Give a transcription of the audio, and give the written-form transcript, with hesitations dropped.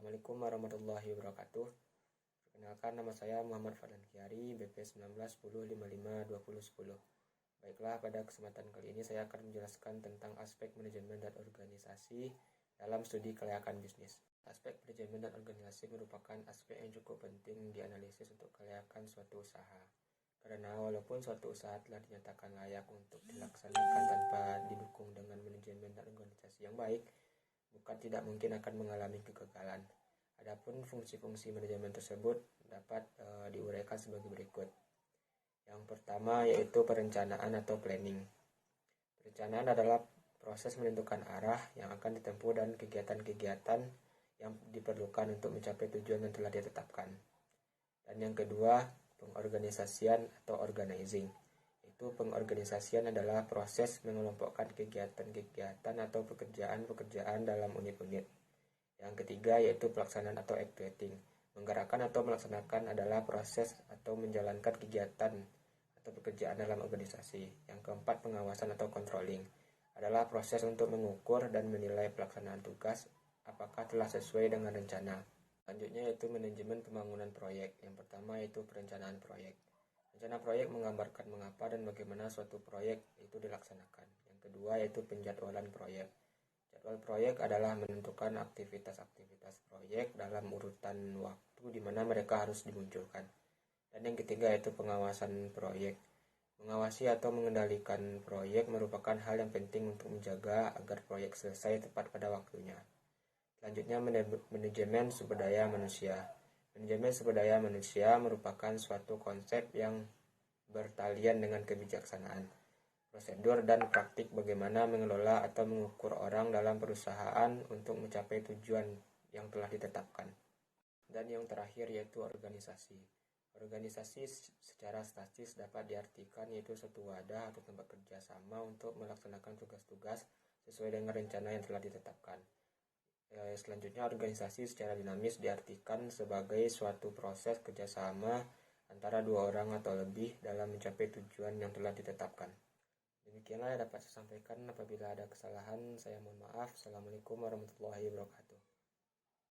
Assalamualaikum warahmatullahi wabarakatuh. Perkenalkan, nama saya Muhammad Fadlan Kiari, BP 1910552010. Baiklah, pada kesempatan kali ini saya akan menjelaskan tentang aspek manajemen dan organisasi dalam studi kelayakan bisnis. Aspek manajemen dan organisasi merupakan aspek yang cukup penting dianalisis untuk kelayakan suatu usaha. Karena walaupun suatu usaha telah dinyatakan layak untuk dilaksanakan tanpa didukung dengan manajemen dan organisasi yang baik, bukan tidak mungkin akan mengalami kegagalan. Adapun fungsi-fungsi manajemen tersebut dapat diuraikan sebagai berikut. Yang pertama yaitu perencanaan atau planning. Perencanaan adalah proses menentukan arah yang akan ditempuh dan kegiatan-kegiatan yang diperlukan untuk mencapai tujuan yang telah ditetapkan. Dan yang kedua, pengorganisasian atau organizing. Itu pengorganisasian adalah proses mengelompokkan kegiatan-kegiatan atau pekerjaan-pekerjaan dalam unit-unit. Yang ketiga yaitu pelaksanaan atau activating. Menggerakkan atau melaksanakan adalah proses atau menjalankan kegiatan atau pekerjaan dalam organisasi. Yang keempat, pengawasan atau controlling adalah proses untuk mengukur dan menilai pelaksanaan tugas apakah telah sesuai dengan rencana. Selanjutnya yaitu manajemen pembangunan proyek. Yang pertama yaitu perencanaan proyek. Rencana proyek menggambarkan mengapa dan bagaimana suatu proyek itu dilaksanakan. Yang kedua yaitu penjadwalan proyek. Jadwal proyek adalah menentukan aktivitas-aktivitas proyek dalam urutan waktu di mana mereka harus dimunculkan. Dan yang ketiga yaitu pengawasan proyek. Mengawasi atau mengendalikan proyek merupakan hal yang penting untuk menjaga agar proyek selesai tepat pada waktunya. Selanjutnya manajemen sumber daya manusia. Manajemen sumber daya manusia merupakan suatu konsep yang bertalian dengan kebijaksanaan, prosedur dan praktik bagaimana mengelola atau mengukur orang dalam perusahaan untuk mencapai tujuan yang telah ditetapkan. Dan yang terakhir yaitu organisasi. Organisasi secara statis dapat diartikan yaitu suatu wadah atau tempat kerja sama untuk melaksanakan tugas-tugas sesuai dengan rencana yang telah ditetapkan. Selanjutnya, organisasi secara dinamis diartikan sebagai suatu proses kerjasama antara dua orang atau lebih dalam mencapai tujuan yang telah ditetapkan. Demikianlah yang dapat saya sampaikan. Apabila ada kesalahan, saya mohon maaf. Assalamualaikum warahmatullahi wabarakatuh.